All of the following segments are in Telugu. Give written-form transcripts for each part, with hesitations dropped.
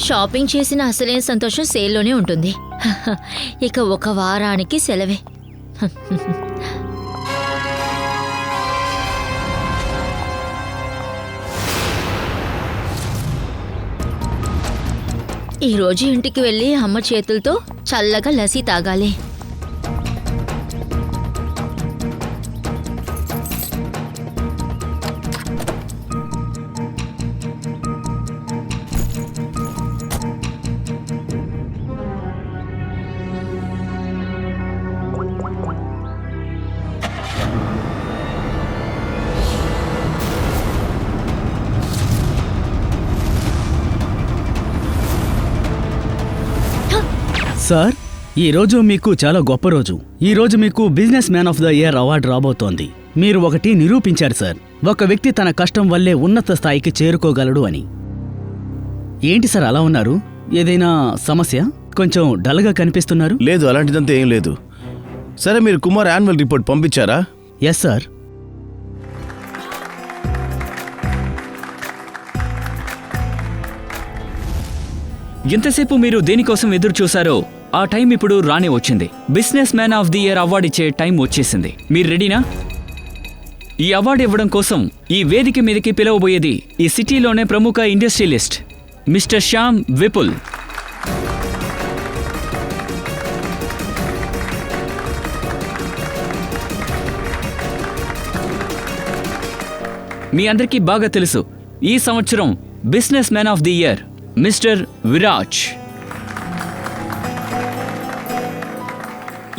షాపింగ్ చేసిన అసలైన సంతోషం సేల్లోనే ఉంటుంది. ఇక ఒక వారానికి సెలవే. ఈరోజు ఇంటికి వెళ్ళి అమ్మ చేతులతో చల్లగా లస్సీ తాగాలి. సార్, ఈరోజు మీకు చాలా గొప్ప రోజు. ఈరోజు మీకు business man of the year award రాబోతోంది. మీరు ఒకటి నిరూపించారు సార్, ఒక వ్యక్తి తన కష్టం వల్లే ఉన్నత స్థాయికి చేరుకోగలడు అని. ఏంటి సార్ అలా ఉన్నారు? ఏదైనా సమస్య? కొంచెం డల్గా కనిపిస్తున్నారు. లేదు, అలాంటిదంతా ఏం లేదు. సరే, మీరు కుమార్ యాన్యువల్ రిపోర్ట్ పంపించారా? Yes sir. ఎంతసేపు మీరు దేనికోసం ఎదురు చూశారో ఆ టైం ఇప్పుడు రానే వచ్చింది. Business man of the year award ఇచ్చే టైం వచ్చేసింది. మీరు రెడీనా? ఈ అవార్డు ఇవ్వడం కోసం ఈ వేదిక మీదకి పిలవబోయేది ఈ సిటీలోనే ప్రముఖ ఇండస్ట్రియలిస్ట్ మిస్టర్ శ్యామ్ విపుల్. మీ అందరికీ బాగా తెలుసు, ఈ సంవత్సరం business man of the year mister Viraj.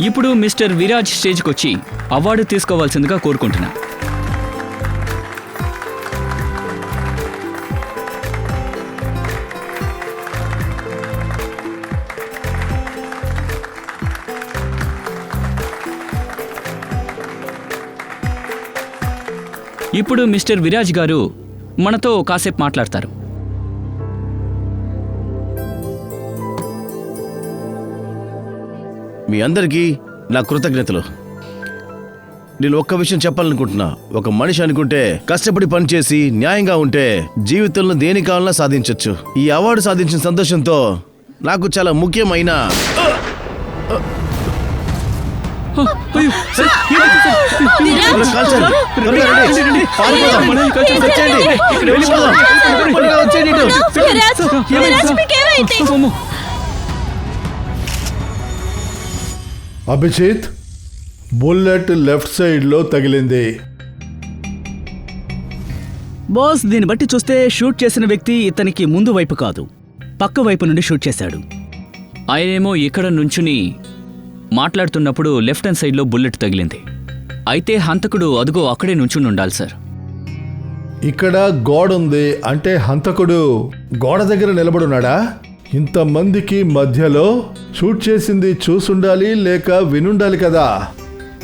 ఇప్పుడు మిస్టర్ విరాజ్ స్టేజ్కి వచ్చి అవార్డు తీసుకోవాల్సిందిగా కోరుకుంటున్నా. ఇప్పుడు మిస్టర్ విరాజ్ గారు మనతో కాసేపు మాట్లాడతారు. మీ అందరికీ నా కృతజ్ఞతలు. నేను ఒక్క విషయం చెప్పాలనుకుంటున్నా. ఒక మనిషి అనుకుంటే, కష్టపడి పనిచేసి న్యాయంగా ఉంటే జీవితంలో దేని కావాలన్నా సాధించవచ్చు. ఈ అవార్డు సాధించిన సంతోషంతో నాకు చాలా ముఖ్యమైన అభిజిత్, బుల్లెట్ లెఫ్ట్ సైడ్లో తగిలింది. బాస్, దీన్ని బట్టి చూస్తే షూట్ చేసిన వ్యక్తి ఇతనికి ముందు వైపు కాదు, పక్క వైపు నుండి షూట్ చేశాడు. ఆయనేమో ఇక్కడ నుంచుని మాట్లాడుతున్నప్పుడు లెఫ్ట్ హ్యాండ్ సైడ్లో బుల్లెట్ తగిలింది. అయితే హంతకుడు అదుగో అక్కడే నుంచుని ఉండాలి సార్. ఇక్కడ గోడ ఉంది అంటే హంతకుడు గోడ దగ్గర నిలబడున్నాడా? ఇంతమందికి మధ్యలో షూట్ చేసింది చూసుండాలి లేక వినుండాలి కదా.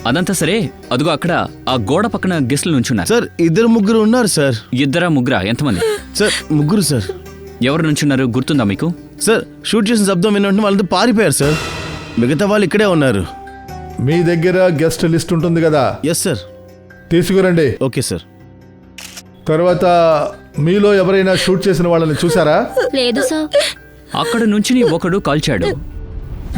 అదంతా సరే, అదుగో అక్కడ ఆ గోడ పక్కన గెస్టులు నుంచున్నారు. సార్, ఇద్దరు ముగ్గురు ఉన్నారు సార్. ఇద్దరా ముగ్గురా? ఎంతమంది? సార్, ముగ్గురు సార్. ఎవరు నుంచున్నారు గుర్తుందా మీకు? సార్, షూట్ చేసిన శబ్దం విన్నట్టు వాళ్ళంతా పారిపోయారు సార్. మిగతా వాళ్ళు ఇక్కడే ఉన్నారు. మీ దగ్గర గెస్ట్ లిస్ట్ ఉంటుంది కదా? Yes sir. తీసుకురండి. Okay sir. తర్వాత మీలో ఎవరైనా షూట్ చేసిన వాళ్ళని చూసారా? లేదు సార్. అక్కడ నుంచుని ఒకడు కాల్చాడు.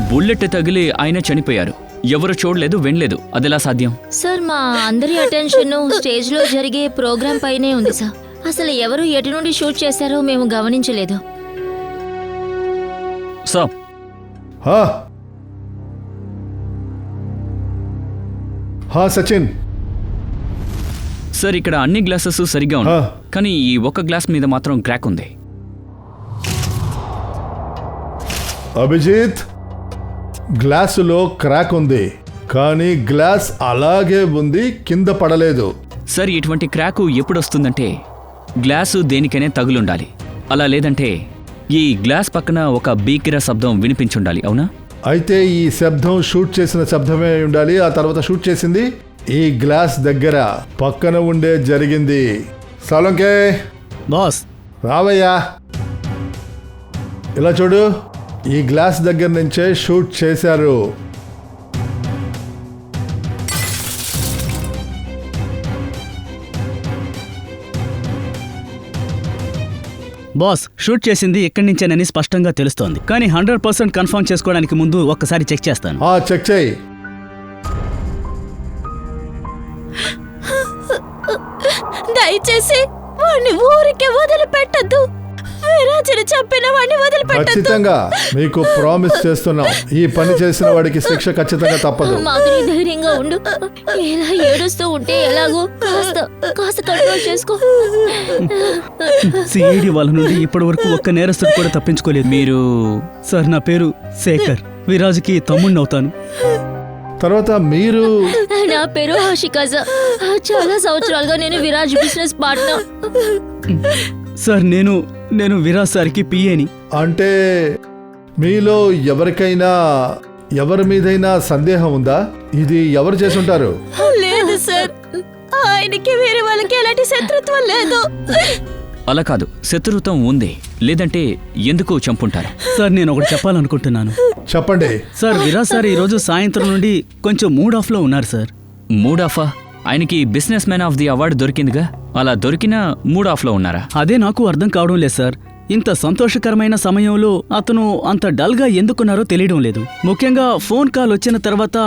బుల్లెట్ తగిలి ఆయన చనిపోయారు. ఎవరు చూడలేదు, వినలేదు. అదెలా సాధ్యం? సార్, మా అందరి అటెన్షన్ స్టేజ్ లో జరిగే ప్రోగ్రాం పైనే ఉంది సార్. అసలు ఎవరు ఎటు నుండి షూట్ చేశారో మేము గమనించలేదు సార్. సచిన్ సార్, ఇక్కడ అన్ని గ్లాసెస్ సరిగ్గా ఉన్నాయి, కానీ ఈ ఒక గ్లాస్ మీద మాత్రం క్రాక్ ఉంది. అభిజిత్, గ్లాసులో క్రాక్ ఉంది, కానీ గ్లాస్ అలాగే ఉంది, కింద పడలేదు. సార్, ఇటువంటి క్రాకు ఎప్పుడొస్తుందంటే గ్లాసు దేనికైనా తగులుండాలి. అలా లేదంటే ఈ గ్లాస్ పక్కన ఒక బీకిర శబ్దం వినిపించుండాలి. అవునా? అయితే ఈ శబ్దం షూట్ చేసిన శబ్దమే ఉండాలి. ఆ తర్వాత షూట్ చేసింది ఈ గ్లాస్ దగ్గర పక్కన ఉండే జరిగింది. సలోంకే బాస్, రావయ్యా, ఇలా చూడు. ఈ గ్లాస్ దగ్గర నుంచే షూట్ చేశారు. బాస్ షూట్ చేసింది ఇక్కడి నుంచేనని స్పష్టంగా తెలుస్తోంది, కానీ 100% కన్ఫర్మ్ చేసుకోవడానికి ముందు ఒక్కసారి చెక్ చేస్తాను. చెక్ చేయి. దయచేసి వాడిని ఊరికే వదిలిపెట్టద్దు. విరాజుని చంపిన వాడిని వదిలిపెట్టద్దు. ఖచ్చితంగా మీకు ప్రామిస్ చేస్తున్నాం, ఈ పని చేసిన వాడికి శిక్ష ఖచ్చితంగా తప్పదు. మాధురి ధైర్యంగా ఉండు. ఇలా ఏడుస్తూ ఉంటే ఎలాగో కాస్త కంట్రోల్ చేసుకో. సిఐడి వాళ్ళ నుండి ఇప్పటి వరకు ఒక్క నేరస్తుడు కూడా తప్పించుకోలేదు. మీరు సార్, నా పేరు శేఖర్, విరాజ్కి తమ్ముడిని అవుతాను. తర్వాత మీరు? నా పేరు హషికా సార్. చాలా సంవత్సరాలుగా నేను విరాజ్ బిజినెస్ పార్ట్నర్. సార్, నేను విరాజ్ సార్కి పిఏని. అంటే మీలో ఎవరికైనా ఎవరి మీదైనా సందేహం ఉందా? ఇది ఎవరు చేసుంటారు? లేదు సార్, ఆయనకి వేరే వాళ్ళకి ఎలాంటి శత్రుత్వం లేదు. అలా కాదు, శత్రుత్వం ఉంది, లేదంటే ఎందుకు చంపుంటారు? సార్, నేను ఒకటి చెప్పాలనుకుంటున్నాను. చెప్పండి. సార్, విరాజ్ సార్ ఈరోజు సాయంత్రం నుండి కొంచెం మూడ్ ఆఫ్లో ఉన్నారు సార్. మూడ్ ఆఫా? ఆయనకి businessman of the award దొరికిందిగా, అలా దొరికినా మూడ్ ఆఫ్లో ఉన్నారా? అదే నాకు అర్థం కావడం లేదు సార్. ఇంత సంతోషకరమైన సమయంలో అతను అంత డల్గా ఎందుకున్నారో తెలియడం లేదు. ముఖ్యంగా ఫోన్ కాల్ వచ్చిన తర్వాత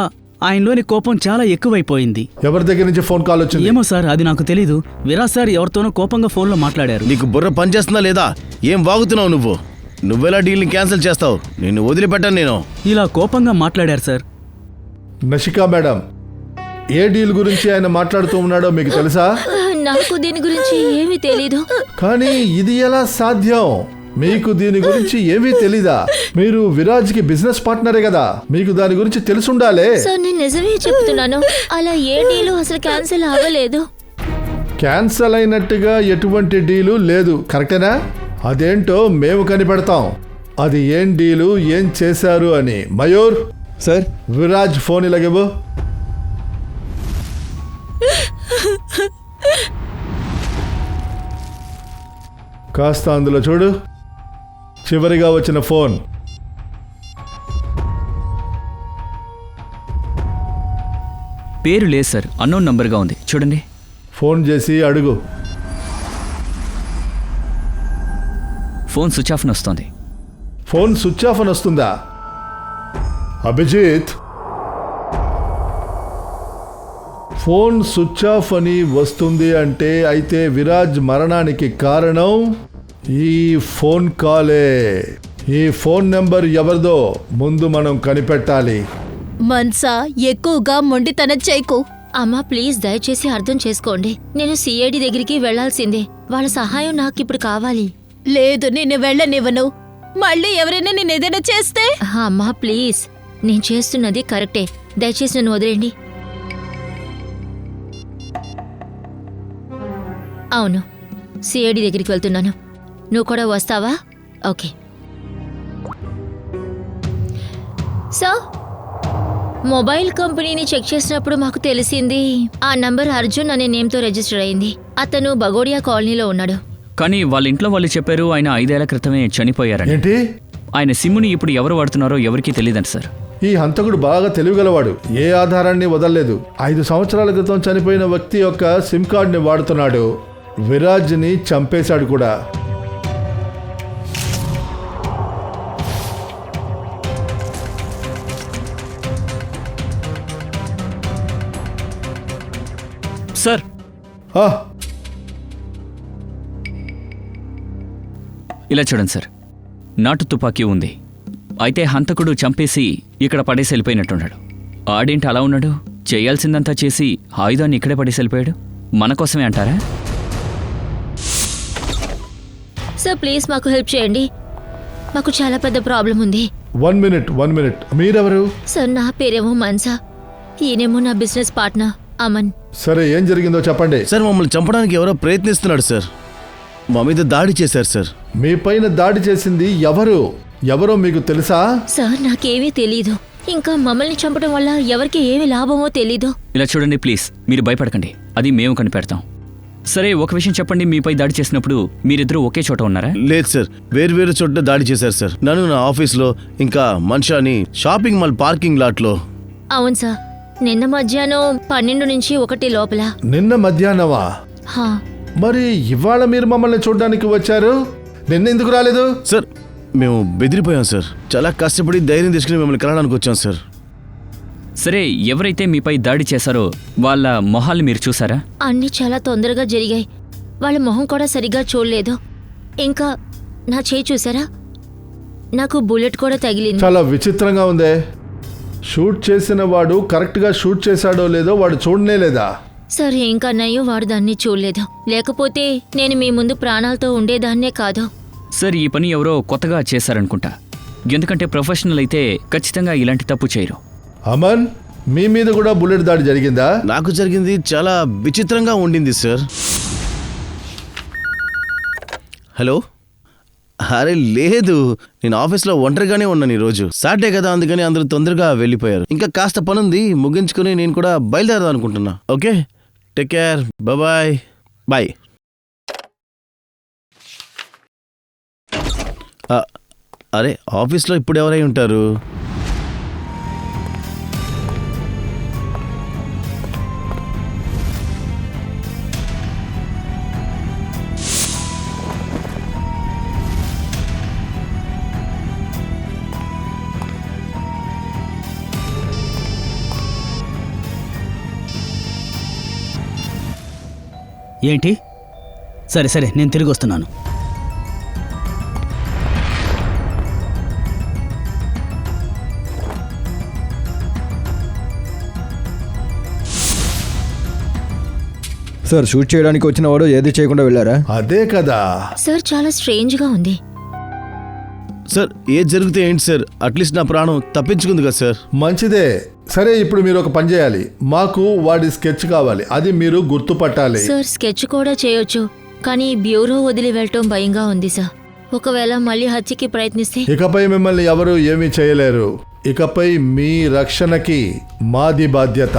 ఆయనలోని కోపం చాలా ఎక్కువైపోయింది. ఎవరి దగ్గర నుంచి ఫోన్ కాల్ వచ్చింది? ఏమో సార్, అది నాకు తెలీదు. విరాజ్ సార్ ఎవరితోనో కోపంగా ఫోన్లో మాట్లాడారు. నీకు బుర్ర పనిచేస్తుందా లేదా? ఏం వాగుతున్నావు నువ్వు? నువ్వెలా డీల్ని క్యాన్సిల్ చేస్తావు? నిన్ను వదిలిపెట్టాను నేను. ఇలా కోపంగా మాట్లాడారు సార్. నషికా మేడం, ఏ డీల్ గురించి ఆయన మాట్లాడుతూ ఉన్నాడో మీకు తెలుసా? నాకు దీని గురించి ఏమీ తెలీదు. కానీ ఇది ఎలా సాధ్యం? మీకు దీని గురించి ఏమీ తెలీదా? మీరు విరాజ్కి బిజినెస్ పార్ట్నరే కదా, మీకు దాని గురించి తెలుసుండాలే. సార్, నేను నిజమే చెప్తున్నాను. అలా ఏ డీలు అసలు క్యాన్సిల్ అవ్వలేదు. క్యాన్సల్ అయినట్టుగా ఎటువంటి డీలు లేదు, కరెక్టేనా? అదేంటో మేము కనిపెడతాం. అది ఏం డీలు, ఏం చేశారు అని. మయూర్ సార్, విరాజ్ ఫోన్ ఇలాగివ్వు. కాస్త అందులో చూడు, చివరిగా వచ్చిన ఫోన్. పేరు లేదు సార్, అన్నోన్ నంబర్గా ఉంది, చూడండి. ఫోన్ చేసి అడుగు. ఫోన్ స్విచ్ ఆఫ్ వస్తోంది. ఫోన్ స్విచ్ ఆఫ్ అని వస్తుందా? అభిజిత్, ఫోన్ స్విచ్ ఆఫ్ అని వస్తుంది అంటే అయితే విరాజ్ మరణానికి కారణం ఈ ఫోన్ కాలే. ఈ ఫోన్ నెంబర్ ఎవరిదో ముందు మనం కనిపెట్టాలి. మన్సా, ఎక్కువగా మొండితనం చేయకు. అమ్మా ప్లీజ్, దయచేసి అర్థం చేసుకోండి. నేను సిఐడి దగ్గరికి వెళ్లాల్సిందే. వాళ్ళ సహాయం నాకు ఇప్పుడు కావాలి. లేదు, నిన్ను వెళ్ళనివ్వను. మళ్ళీ ఎవరైనా నేను ఏదైనా చేస్తే? అమ్మా ప్లీజ్, నేను చేస్తున్నది కరెక్టే. దయచేసి నన్ను వదిలేండి. అవును, సిఐడి దగ్గరికి వెళ్తున్నాను. నువ్వు కూడా వస్తావా? Okay sir. మొబైల్ కంపెనీని చెక్ చేసినప్పుడు మాకు తెలిసింది ఆ నంబర్ అర్జున్ అనే నేమ్తో రిజిస్టర్ అయింది. అతను బగోడియా కాలనీలో ఉన్నాడు. కానీ వాళ్ళ ఇంట్లో వాళ్ళు చెప్పారు ఆయన 5 ఏళ్ల క్రితమే చనిపోయారని. ఏంటి? ఆయన సిమ్ముని ఇప్పుడు ఎవరు వాడుతున్నారో ఎవరికీ తెలియదంట సార్. ఈ హంతకుడు బాగా తెలివిగలవాడు, ఏ ఆధారాన్ని వదలలేదు. 5 సంవత్సరాల క్రితం చనిపోయిన వ్యక్తి యొక్క సిమ్ కార్డ్ని వాడుతున్నాడు. విరాజ్ని చంపేశాడు కూడా. సార్, ఇలా చూడండి సార్, నాటు తుపాకీ ఉంది. అయితే హంతకుడు చంపేసి ఇక్కడ పడేసి వెళ్ళిపోయినట్టున్నాడు. ఆడేంటి అలా ఉన్నాడు? చేయాల్సిందంతా చేసి ఆయుధాన్ని ఇక్కడే పడేసి వెళ్ళిపోయాడు. మన కోసమే అంటారా? సార్ ప్లీజ్ మాకు హెల్ప్ చేయండి. మాకు చాలా పెద్ద ప్రాబ్లం ఉంది. 1 మినిట్. మీరెవరు? సార్, నా పేరేమో మన్సా. ఈయనేమో నా బిజినెస్ పార్ట్నర్ అమన్. సరే, ఏం జరిగిందో చెప్పండి. సార్, మమ్మల్ని చంపడానికి ఎవరో ప్రయత్నిస్తున్నాడు సార్. మా మీద దాడి చేశారు సార్. మీ పైన దాడి చేసింది ఎవరో మీకు తెలుసా? సార్, నాకేమీ తెలీదు. ఇంకా మమ్మల్ని చంపడం వల్ల ఎవరికి ఏమి లాభమో తెలీదు. ఇలా చూడండి ప్లీజ్, మీరు భయపడకండి, అది మేము కనిపెడతాం. సరే, ఒక విషయం చెప్పండి, మీపై దాడి చేసినప్పుడు మీరిద్దరూ ఒకే చోట ఉన్నారా? లేదు సార్, వేరు చోట దాడి చేశారు సార్. నన్ను నా ఆఫీస్లో, ఇంకా మనిషాని షాపింగ్ మాల్ పార్కింగ్ లాట్లో. అవును సార్, నిన్న మధ్యాహ్నం 12 నుంచి 1 లోపల. నిన్న మధ్యాహ్నమా? హా. మరి ఇవాళ మీరు మమ్మల్ని చూడడానికి వచ్చారు? నిన్న ఎందుకు రాలేదు? సార్ మేము బెదిరిపోయాం సార్. చాలా కష్టపడి ధైర్యం తీసుకుని మిమ్మల్ని కలవడానికి వచ్చాం సార్. సరే, ఎవరైతే మీపై దాడి చేశారో వాళ్ళ మొహాలు మీరు చూసారా? అన్నీ చాలా తొందరగా జరిగాయి. వాళ్ళ మొహం కూడా సరిగా చూడలేదు. ఇంకా నా చేయి చూసారా? నాకు బుల్లెట్ కూడా తగిలింది. చాలా విచిత్రంగా ఉందే. షూట్ చేసిన వాడు కరెక్ట్గా షూట్ చేశాడో లేదో వాడు చూడనే లేదా? సరే, ఇంకా నయ్యో వాడు దాన్ని చూడలేదు. లేకపోతే నేను మీ ముందు ప్రాణాలతో ఉండేదాన్నే కాదు. సార్, ఈ పని ఎవరో కొత్తగా చేశారనుకుంటా. ఎందుకంటే ప్రొఫెషనల్ అయితే ఖచ్చితంగా ఇలాంటి తప్పు చేయరు. అమన్, మీ మీద కూడా బుల్లెట్ దాడి జరిగిందా? నాకు జరిగింది చాలా విచిత్రంగా ఉండింది సార్. హలో, అరే లేదు, నేను ఆఫీస్లో ఒంటరిగానే ఉన్నాను ఈరోజు. సాటర్డే కదా, అందుకని అందరూ తొందరగా వెళ్ళిపోయారు. ఇంకా కాస్త పనుంది, ముగించుకుని నేను కూడా బయలుదేరదాం అనుకుంటున్నా. Okay, take care, bye bye. అరే, ఆఫీస్లో ఇప్పుడు ఎవరై ఉంటారు? ఏంటి? సరే సరే, నేను తిరిగి వస్తున్నాను. సార్, షూట్ చేయడానికి వచ్చిన వాడు ఏది చేయకుండా వెళ్ళారా? అదే కదా. సార్, చాలా స్ట్రేంజ్గా ఉంది. సార్, ఏది జరిగితే ఏంటి సార్? అట్లీస్ట్ నా ప్రాణం తప్పించుకుంది కదా సార్. మంచిదే. సరే, ఇప్పుడు మీరు ఒక పని చేయాలి. మాకు వాడి స్కెచ్ కావాలి, అది మీరు గుర్తుపట్టాలి. సార్, స్కెచ్ కూడా చేయొచ్చు, కానీ బ్యూరో వదిలి వెళ్ళటం భయంగా ఉంది సార్. ఒకవేళ మళ్ళీ హత్యకి ప్రయత్నిస్తే? ఇకపై మిమ్మల్ని ఎవరు ఏమీ చేయలేరు. ఇకపై మీ రక్షణకి మాది బాధ్యత.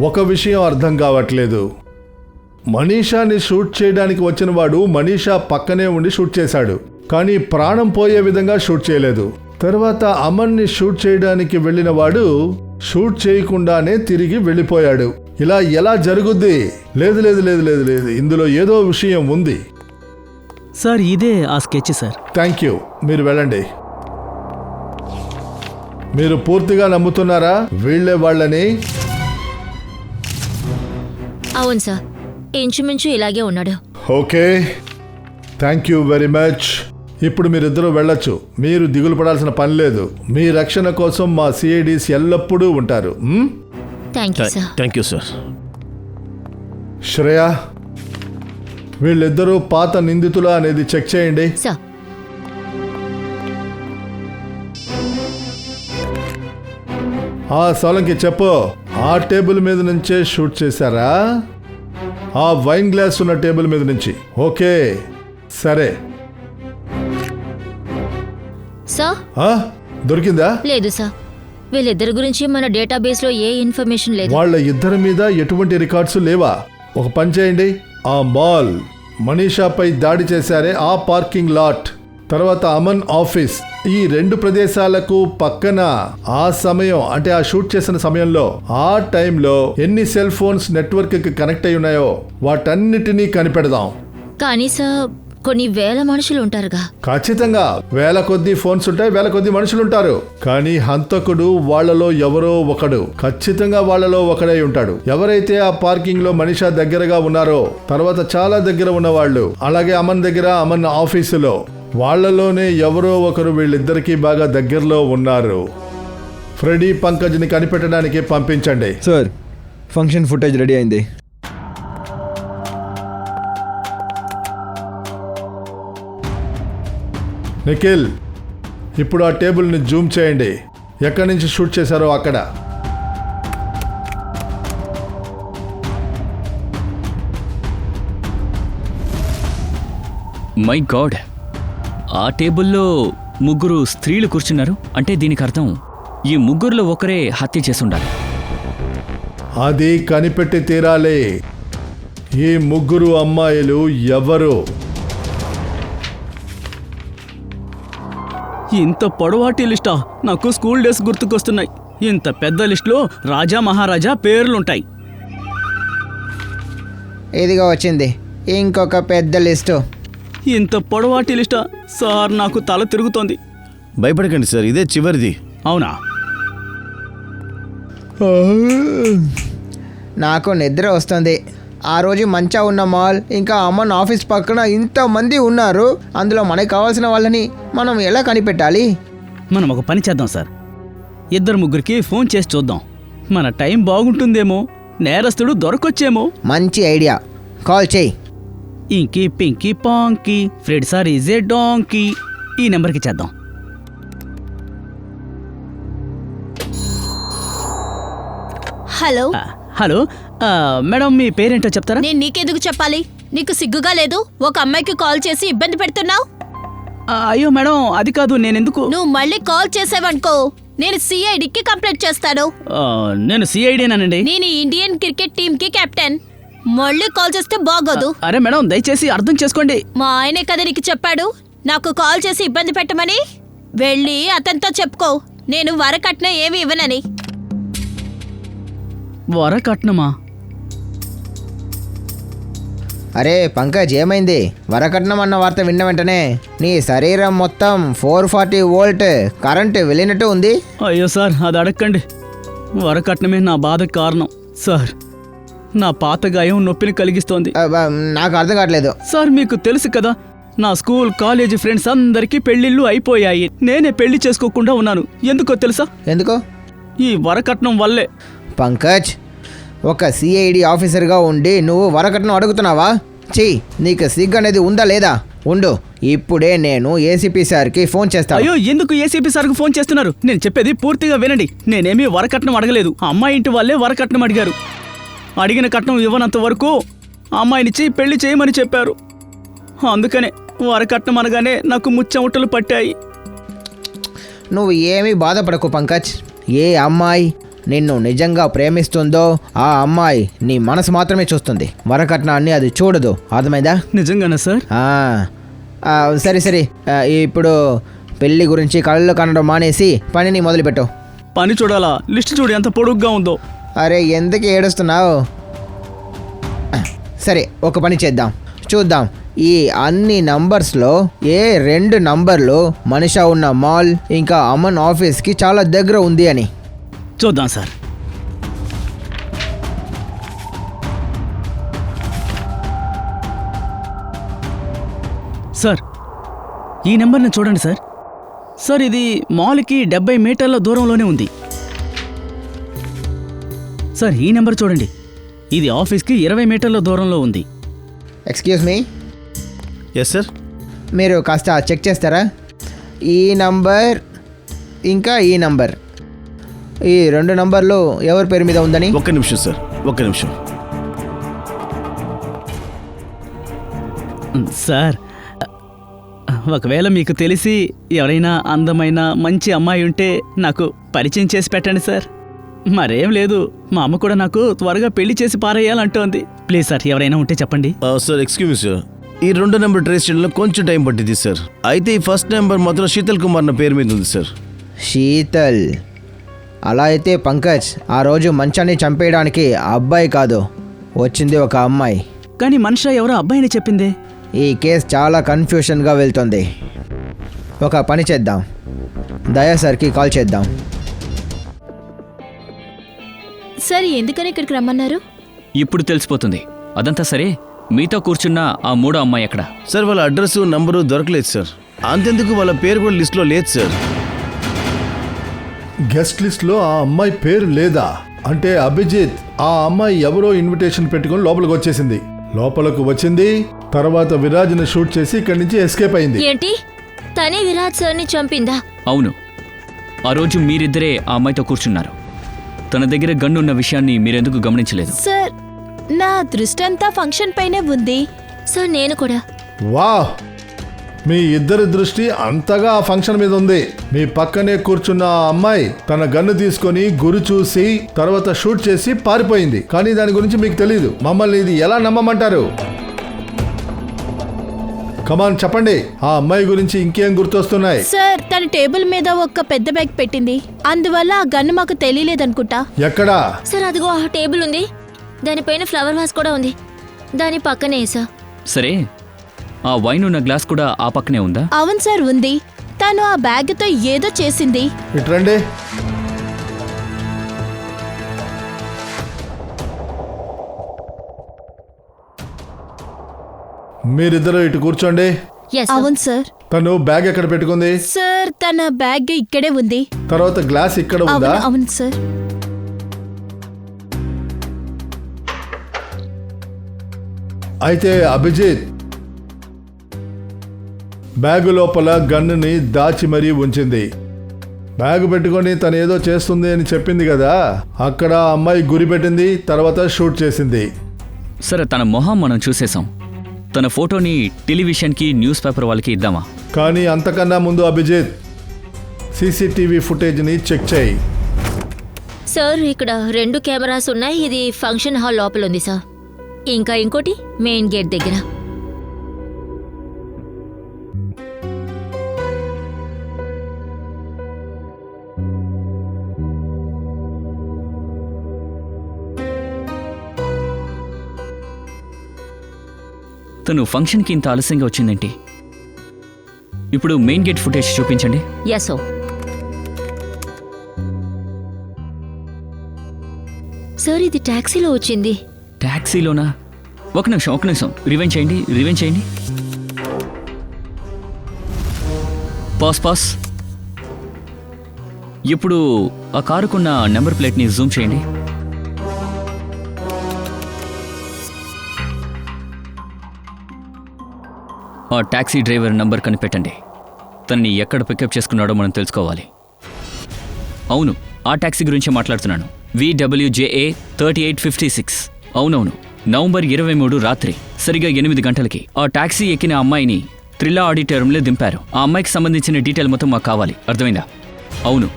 ఒక విషయం అర్థం కావట్లేదు. మనీషాని షూట్ చేయడానికి వచ్చిన వాడు మనీషా పక్కనే ఉండి షూట్ చేశాడు, కానీ ప్రాణం పోయే విధంగా షూట్ చేయలేదు. తర్వాత అమన్ని షూట్ చేయడానికి వెళ్ళిన వాడు షూట్ చేయకుండానే తిరిగి వెళ్ళిపోయాడు. ఇలా ఎలా జరుగుద్ది? లేదు లేదు లేదు లేదు లేదు, ఇందులో ఏదో విషయం ఉంది. సార్, ఇదే ఆ స్కెచ్ సార్. థ్యాంక్ యూ, మీరు వెళ్ళండి. మీరు పూర్తిగా నమ్ముతున్నారా వీళ్ళే వాళ్ళని? అవును సార్, ఇంచుమించు ఇలాగే ఉన్నాడు. Okay, thank you very much. ఇప్పుడు మీరిద్దరూ వెళ్ళొచ్చు. మీరు దిగులు పడాల్సిన పని లేదు. మీ రక్షణ కోసం మా సిఐడిస్ ఎల్లప్పుడూ ఉంటారు. Thank you sir. Thank you sir. Shreya, వీళ్ళిద్దరూ పాత నిందితులు అనేది చెక్ చేయండి. సార్, ఆ సోలంకి చెప్పు, ఆ టేబుల్ మీద నుంచే షూట్ చేశారా? ఆ వైన్ గ్లాస్ ఉన్న టేబుల్ మీద నుంచి. ఓకే, సరే. సార్, దొరికిందా? లేదు సార్. వీళ్ళిద్దరి గురించి మన డేటాబేస్లో ఏ ఇన్ఫర్మేషన్ లేదు. వాళ్ళ ఇద్దరి మీద ఎటువంటి రికార్డ్స్ లేవా? ఒక పని చేయండి, ఆ మాల్, మనీషాపై దాడి చేశారే ఆ పార్కింగ్ లాట్, తర్వాత అమన్ ఆఫీస్, ఈ రెండు ప్రదేశాలకు పక్కన ఆ సమయం అంటే ఆ షూట్ చేసిన సమయంలో ఆ టైంలో ఎన్ని సెల్ ఫోన్స్ నెట్వర్క్ కి కనెక్ట్ అయి ఉన్నాయో వాటన్నిటినీ కనిపెడదాం. కానీ సార్, కొన్ని వేల మనుషులు ఉంటారుగా. ఖచ్చితంగా వేల కొద్ది ఫోన్స్ ఉంటాయి, వేల కొద్ది మనుషులు ఉంటారు. కానీ హంతకుడు వాళ్ళలో ఎవరో ఒకడు, ఖచ్చితంగా వాళ్ళలో ఒకడై ఉంటాడు. ఎవరైతే ఆ పార్కింగ్ లో మనీషా దగ్గరగా ఉన్నారో, తర్వాత చాలా దగ్గర ఉన్నవాళ్ళు, అలాగే అమన్ దగ్గర, అమన్ ఆఫీసులో, వాళ్లలోనే ఎవరో ఒకరు వీళ్ళిద్దరికీ బాగా దగ్గరలో ఉన్నారు. ఫ్రెడీ, పంకజ్ని కనిపెట్టడానికి పంపించండి. సార్, ఫంక్షన్ ఫుటేజ్ రెడీ అయింది. నిఖిల్, ఇప్పుడు ఆ టేబుల్ని జూమ్ చేయండి. ఎక్కడి నుంచి షూట్ చేశారో అక్కడ. మై గాడ్, ఆ టేబుల్లో ముగ్గురు స్త్రీలు కూర్చున్నారు. అంటే దీనికి అర్థం ఈ ముగ్గురులో ఒకరే హత్య చేసుండాలి. అది కనిపెట్టి తీరాలి. ఈ ముగ్గురు అమ్మాయిలు ఎవరు? ఇంత పొడవాటి లిస్టా? నాకు స్కూల్ డేస్ గుర్తుకొస్తున్నాయి. ఇంత పెద్ద లిస్టులో రాజా మహారాజా పేర్లుంటాయి. ఇదిగో వచ్చింది. ఇంకొక పెద్ద లిస్టు. ఇంత పొడవాటి లిస్టా సార్? నాకు తల తిరుగుతోంది. భయపడకండి సార్, ఇదే చివరిది. అవునా? నాకు నిద్ర వస్తుంది. ఆ రోజు మంచా ఉన్న మాల్ ఇంకా అమ్మన్ ఆఫీస్ పక్కన ఇంతమంది ఉన్నారు. అందులో మనకు కావాల్సిన వాళ్ళని మనం ఎలా కనిపెట్టాలి? మనం ఒక పని చేద్దాం సార్, 2-3కి ఫోన్ చేసి చూద్దాం. మన టైం బాగుంటుందేమో, నేరస్తుడు దొరకొచ్చేమో. మంచి ఐడియా, కాల్ చేయి. Inky pinky ponky Fred sir is a donkey. ఈ నెంబర్కి చేద్దాం. హలో, హలో, మేడం మీ పేరేంటో చెప్తారా? నేను నీకెందుకు చెప్పాలి? నీకు సిగ్గుగా లేదు? ఒక అమ్మాయికి కాల్ చేసి ఇబ్బంది పెడుతున్నావు. అయ్యో మేడం, అది కాదు. నేనెందుకు? నువ్వు మళ్ళీ కాల్ చేసావనుకో, నేను సిఐడికి కంప్లైంట్ చేస్తాను. నేను సిఐడినానండి. నేను ఇండియన్ క్రికెట్ టీమ్ కి కెప్టెన్. మళ్ళీ కాల్ చేస్తే బాగోదు. అరే మేడం, దయచేసి అర్థం చేసుకోండి. మా ఆయనే కదా నీకు చెప్పాడు నాకు కాల్ చేసి ఇబ్బంది పెట్టమని. వెళ్ళి అతనితో చెప్పుకో, నేను వరకట్నం ఏమి ఇవ్వనని. వరకట్నమా? అరే పంకజ్, ఏమైంది? వరకట్నం అన్న వార్త విన్న వెంటనే నీ శరీరం మొత్తం 440 వోల్ట్ కరెంటు వెళ్ళినట్టు ఉంది. అయ్యో సార్, అది అడగండి. వరకట్నమే నా బాధకు కారణం సార్. నా పాత గాయం నొప్పిని కలిగిస్తోంది. నాకు అర్థం కావట్లేదు. సార్ మీకు తెలుసు కదా, నా స్కూల్ కాలేజీ ఫ్రెండ్స్ అందరికీ పెళ్లిళ్ళు అయిపోయాయి. నేనే పెళ్లి చేసుకోకుండా ఉన్నాను. ఎందుకో తెలుసా? ఎందుకో? ఈ వరకట్నం వల్లే. పంకజ్, ఒక సిఐడి ఆఫీసర్గా ఉండి నువ్వు వరకట్నం అడుగుతున్నావా? చెయ్యి, నీకు సిగ్గు అనేది ఉందా లేదా? ఉండు, ఇప్పుడే నేను ఏసీపీ సార్కి ఫోన్ చేస్తాను. అయ్యో, ఎందుకు ఏసీపీ సార్కి ఫోన్ చేస్తున్నారు? నేను చెప్పేది పూర్తిగా వినండి. నేనేమీ వరకట్నం అడగలేదు. అమ్మాయి ఇంటి వాళ్ళే వరకట్నం అడిగారు. అడిగిన కట్నం ఇవ్వనంత వరకు అమ్మాయినిచ్చి పెళ్లి చేయమని చెప్పారు. అందుకనే వరకట్నం అనగానే నాకు ముచ్చెమటలు పట్టాయి. నువ్వు ఏమీ బాధపడకు పంకజ్. ఏ అమ్మాయి నిన్ను నిజంగా ప్రేమిస్తుందో ఆ అమ్మాయి నీ మనసు మాత్రమే చూస్తుంది. వరకట్నాన్ని అది చూడదు. అర్థమైందా? నిజంగానా సార్? సరే సరే, ఇప్పుడు పెళ్లి గురించి కళ్ళు కనడం మానేసి పనిని మొదలుపెట్టు. పని చూడాలా? లిస్ట్ చూడు ఎంత పొడుగ్గా ఉందో. అరే, ఎందుకు ఏడుస్తున్నావు? సరే, ఒక పని చేద్దాం. చూద్దాం ఈ అన్ని నంబర్స్లో ఏ 2 నంబర్లు మనిషా ఉన్న మాల్ ఇంకా అమన్ ఆఫీస్కి చాలా దగ్గర ఉంది అని. చూద్దాం సార్. సార్, ఈ నెంబర్ని చూడండి సార్. సార్, ఇది మాల్కి 70 మీటర్ల దూరంలోనే ఉంది. సార్, ఈ నెంబర్ చూడండి. ఇది ఆఫీస్కి 20 మీటర్ల దూరంలో ఉంది. Excuse me, yes sir. మీరు కాస్త చెక్ చేస్తారా? ఈ నంబర్ ఇంకా ఈ నంబర్, ఈ 2 నంబర్లు ఎవరి పేరు మీద ఉందని. ఒక్క నిమిషం సార్, ఒక్క నిమిషం. సార్, ఒకవేళ మీకు తెలిసి ఎవరైనా అందమైన మంచి అమ్మాయి ఉంటే నాకు పరిచయం చేసి పెట్టండి సార్. మరేం లేదు, మా అమ్మ కూడా నాకు త్వరగా పెళ్లి చేసి పారేయాలంటోంది. ప్లీజ్ సార్, ఎవరైనా ఉంటే చెప్పండి. సార్ ఎక్స్క్యూజ్ మీ సార్, ఈ 2 నెంబర్ ట్రేస్ చేయడంలో కొంచెం టైం పట్టింది సార్. అయితే ఈ ఫస్ట్ నెంబర్ మాత్రం శీతల్ కుమార్ నా పేరు మీద ఉంది సార్. శీతల్? అలా అయితే పంకజ్, ఆ రోజు మంచాన్ని చంపేయడానికి అబ్బాయి కాదు, వచ్చింది ఒక అమ్మాయి. కానీ మనిషి ఎవరో అబ్బాయిని చెప్పిందే. ఈ కేసు చాలా కన్ఫ్యూషన్గా వెళ్తుంది. ఒక పని చేద్దాం, దయా సార్కి కాల్ చేద్దాం. సార్, ఎందుకని ఇక్కడికి రమ్మన్నారు? ఇప్పుడు తెలిసిపోతుంది. అదంతా సరే, మీతో కూర్చున్న ఆ 3వ అమ్మాయి ఎక్కడ? సార్, వాళ్ళ అడ్రస్ నంబరు దొరకలేదు సార్. అంతెందుకు వాళ్ళ పేరు కూడా లిస్ట్లో లేదు సార్. గెస్ట్ లిస్ట్లో ఆ అమ్మాయి పేరు లేదా? అంటే అభిజిత్ ఆ అమ్మాయి ఎవరో ఇన్విటేషన్ పెట్టుకొని లోపలికి వచ్చేసింది. లోపలకు వచ్చింది, తర్వాత విరాజ్ని షూట్ చేసి ఇక్కడి నుంచి ఎస్కేప్ అయింది. ఏంటి? తనే విరాజ్ సార్ని చంపిందా? అవును, ఆ రోజు మీరిద్దరే ఆ అమ్మాయితో కూర్చున్నారు. తన దగ్గర గన్ను ఉన్న విషయాన్ని మీరెందుకు గమనించలేదు? సార్, నా దృష్టి అంతా ఫంక్షన్ పైనే ఉంది. సార్, నేను కూడా. వాహ్, మీ ఇద్దరి దృష్టి అంతగా ఆ ఫంక్షన్ మీద ఉంది. మీ పక్కనే కూర్చున్న ఆ అమ్మాయి తన గన్ను తీసుకొని గురి చూసి తర్వాత షూట్ చేసి పారిపోయింది. కానీ దాని గురించి మీకు తెలియదు. మమ్మల్ని ఇది ఎలా నమ్మమంటారు? కమాన్ చెప్పండి, ఆ అమ్మాయి గురించి ఇంకేం గుర్తొస్తున్నాయి? సార్, తన టేబుల్ మీద ఒక పెద్ద బ్యాగ్ పెట్టింది, అందువల్ల ఆ గన్ను మాకు తెలియలేదనుకుంటా. ఎక్కడా? సార్, అదిగో ఆ టేబుల్ ఉంది, దానిపైన ఫ్లవర్ వాస్ కూడా ఉంది, దాని పక్కనే సార్. సరే, ఆ వైన్ ఉన్న గ్లాస్ కూడా ఆ పక్కనే ఉందా? అవును సార్, ఉంది. తను ఆ బ్యాగ్తో ఏదో చేసింది. ఇట్రండి. మీరిద్దరు ఇటు కూర్చోండి. ఎస్ అవును సార్. తను బ్యాగ్ ఎక్కడ పెట్టుకుంది? సార్, తన బ్యాగ్ ఇక్కడే ఉంది. తర్వాత గ్లాస్ ఇక్కడ ఉందా? అవును అవును సార్. అయితే అభిజిత్ బ్యాగు లోపల గన్నుని దాచి మరీ ఉంచింది. బ్యాగు పెట్టుకొని తను ఏదో చేస్తుంది అని చెప్పింది కదా, అక్కడ ఆ అమ్మాయి గురి పెట్టింది, తర్వాత షూట్ చేసింది. సరే, తన మొహం మనం చూసేసాం. తన ఫోటోని టెలివిజన్కి, న్యూస్ పేపర్ వాళ్ళకి ఇద్దామా? కానీ అంతకన్నా ముందు అభిజిత్ సీసీటీవీ ఫుటేజ్ని చెక్ చేయి. సార్, ఇక్కడ 2 కెమెరాస్ ఉన్నాయి. ఇది ఫంక్షన్ హాల్ లోపల ఉంది సార్. ఇంకా ఇంకోటి మెయిన్ గేట్ దగ్గర. తను ఫంక్షన్కి ఇంత ఆలస్యంగా వచ్చిందేంటి? ఇప్పుడు మెయిన్ గేట్ ఫుటేజ్ చూపించండి. ఎస్ ఓ సార్, ఇది టాక్సీలో వచ్చింది. ట్యాక్సీలోనా? ఒక నిమిషం. రివైండ్ చేయండి. పాస్. ఇప్పుడు ఆ కారుకున్న నెంబర్ ప్లేట్ని జూమ్ చేయండి. ఆ టాక్సీ డ్రైవర్ నంబర్ కనిపెట్టండి. తనని ఎక్కడ పికప్ చేసుకున్నాడో మనం తెలుసుకోవాలి. అవును, ఆ టాక్సీ గురించి మాట్లాడుతున్నాను. VWJA 3856. అవునవును, నవంబర్ 23 రాత్రి సరిగా 8 గంటలకి ఆ టాక్సీ ఎక్కిన అమ్మాయిని త్రిల్లా ఆడిటోరియంలో దింపారు. ఆ అమ్మాయికి సంబంధించిన డీటెయిల్ మొత్తం మాకు కావాలి. అర్థమైందా? అవును,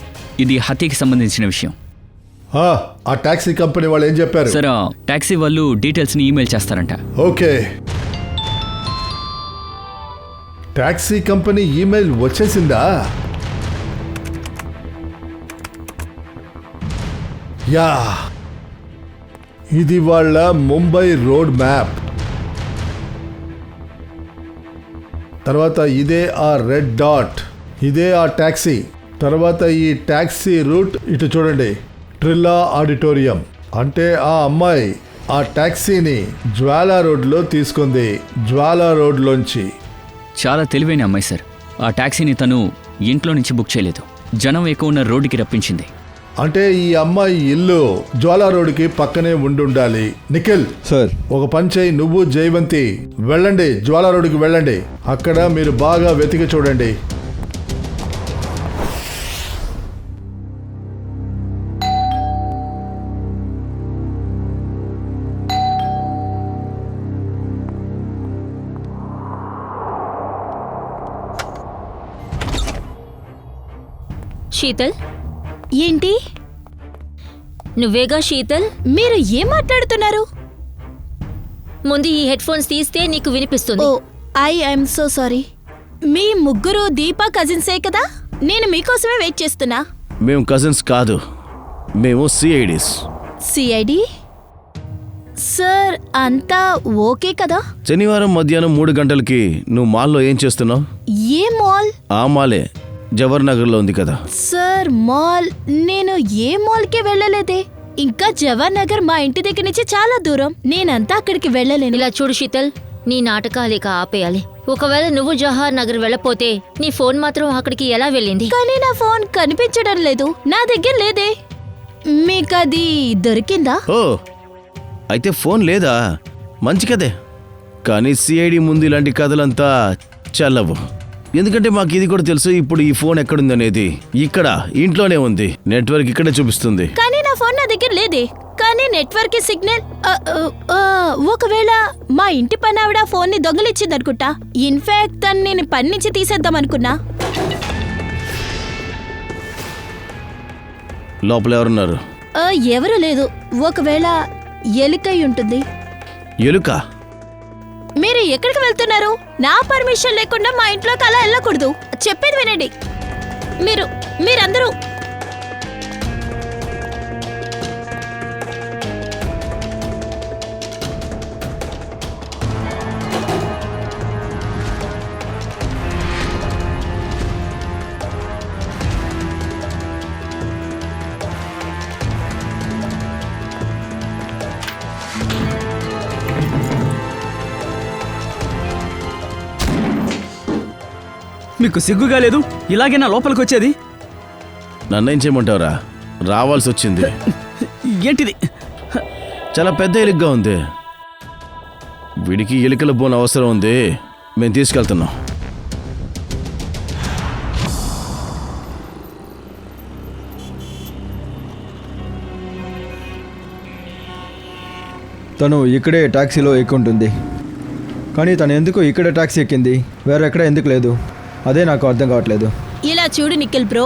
ఇది హత్యకి సంబంధించిన విషయం. ఆ టాక్సీ కంపెనీ వాళ్ళు ఏం చెప్పారు? సరే, టాక్సీ వాళ్ళు డీటెయిల్స్ని ఈమెయిల్ చేస్తారంట. ఓకే. టాక్సీ కంపెనీ ఈమెయిల్ వచ్చేసిందా? యా, ఇది వాళ్ళ ముంబై రోడ్ మ్యాప్. తర్వాత ఇదే ఆ రెడ్ డాట్, ఇదే ఆ టాక్సీ. తర్వాత ఈ టాక్సీ రూట్ ఇటు చూడండి, ట్రిల్లా ఆడిటోరియం. అంటే ఆ అమ్మాయి ఆ టాక్సీని జ్వాలా రోడ్లో తీసుకుంది, జ్వాలా రోడ్లోంచి. చాలా తెలివైన అమ్మాయి సార్. ఆ టాక్సీని తను ఇంట్లో నుంచి బుక్ చేయలేదు, జనం ఎక్కువ ఉన్న రోడ్డుకి రప్పించింది. అంటే ఈ అమ్మాయి ఇల్లు జ్వాలా రోడ్డుకి పక్కనే ఉండుండాలి. నిఖిల్ సార్, ఒక పని చేయి, నువ్వు జయవంతి వెళ్ళండి, జ్వాలా రోడ్డుకి వెళ్ళండి. అక్కడ మీరు బాగా వెతికి చూడండి. శీతల్, ఏంటి? నువ్వేగా శీతల్? మీరు ఏం మాట్లాడుతున్నారు? ముందు ఈ హెడ్ ఫోన్స్ తీస్తే నీకు వినిపిస్తుంది. ఓ, ఐఎమ్ సో సారీ. మీ ముగ్గురు దీపా కజిన్సే కదా? నేను మీకోసమే వెయిట్ చేస్తున్నా. మేము కజిన్స్ కాదు, మేము సిఐడీస్. సిఐడి? సార్, అంతా ఓకే కదా? శనివారం మధ్యాహ్నం 3 గంటలకి నువ్వు మాల్లో ఏం చేస్తున్నావు? ఏ మాల్? ఆ మాలే, జవహర్ నగర్లో ఉంది కదా. Sir, mall? నేను ఏ మాల్కి వెళ్ళలేదే. ఇంకా జవహర్ నగర్ మా ఇంటి దగ్గర నుంచి చాలా దూరం. నేనంతా అక్కడికి వెళ్ళలేను. ఇలా చూడు శీతల్, నీ నాటకాలు ఇక ఆపేయాలి. ఒకవేళ నువ్వు జవహర్ నగర్ వెళ్ళపోతే నీ ఫోన్ మాత్రం అక్కడికి ఎలా వెళ్ళింది? కానీ నా ఫోన్ కనిపించడం లేదు, నా దగ్గర లేదే. మీకది దొరికిందా? ఓ, అయితే ఫోన్ లేదా? మంచి కదే. కానీ సిఐడి ముందు ఇలాంటి కథలంతా చల్లవు. ఎందుకంటే మాకు ఇది కూడా తెలుసు. ఇప్పుడు ఈ ఫోన్ ఎక్కడుందనేది ఇక్కడ ఇంట్లోనే ఉంది, నెట్వర్క్ ఇక్కడే చూపిస్తుంది. కానీ నా ఫోన్ నా దగ్గర లేదే. కానీ నెట్వర్క్ సిగ్నల్ ఒకవేళ మా ఇంటి పని ఆవిడ ఫోన్ ని దొంగలిచ్చింది అనుకుంటా. ఇన్ఫాక్ట్ తను నేను పని నుంచి తీసేద్దాం అనుకున్నా. లోపల ఎవరున్నారు? ఎవరు లేదు. ఒకవేళ ఎలుకై ఉంటుంది. ఎలుక? మీరు ఎక్కడికి వెళ్తున్నారు? నా పర్మిషన్ లేకుండా మా ఇంట్లోకి అలా వెళ్ళకూడదు. చెప్పేది వినండి. మీరందరూ మీకు సిగ్గుగా లేదు ఇలాగే నా లోపలికి వచ్చేది? నన్నేం చేయమంటావురా? రావాల్సి వచ్చింది. ఏంటిది? చాలా పెద్ద ఎలుకగా ఉంది. వీడికి ఎలుకల బోన్ అవసరం ఉంది. మేము తీసుకెళ్తున్నాం. తను ఇక్కడే ట్యాక్సీలో ఎక్కుంటుంది, కానీ తను ఎందుకు ఇక్కడ ట్యాక్సీ ఎక్కింది, వేరెక్కడ ఎందుకు లేదు? అదే నాకు అర్థం కావట్లేదు. ఇలా చూడు నిఖిల్ బ్రో,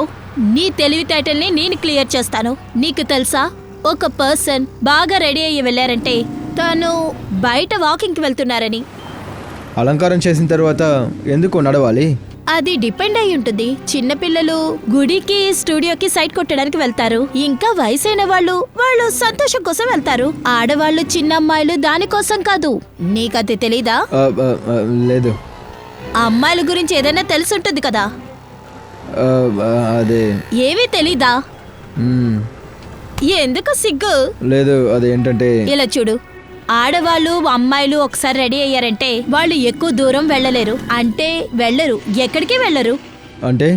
నీ తెలివితేటల్ని నేను క్లియర్ చేస్తాను. నీకు తెలుసా, ఒక పర్సన్ బాగా రెడీ అయ్యి వెళ్ళారంటే తను బయట వాకింగ్కి వెళ్తున్నారని. అలంకారం చేసిన తర్వాత ఎందుకు నడవాలి? అది డిపెండ్ అయి ఉంటుంది. చిన్నపిల్లలు గుడికి స్టూడియోకి సైట్ కొట్టడానికి వెళ్తారు. ఇంకా వయసైన వాళ్ళు సంతోషం కోసం వెళ్తారు. ఆడవాళ్ళు చిన్న అమ్మాయిలు దానికోసం కాదు. నీకది తెలీదా? లేదు. ఆ అమ్మాయిల గురించి ఏదైనా తెలుసుంటుంది కదా. అదే ఏమీ తెలీదా? ఎందుకు సిగ్గు? లేదు, అదేంటంటే ఇలా చూడు, ఆడవాళ్ళు అమ్మాయిలు ఒకసారి రెడీ అయ్యారంటే వాళ్ళు ఎక్కువ దూరం వెళ్ళలేరు. అంటే వెళ్ళరు, ఎక్కడికి వెళ్ళరు. అంటే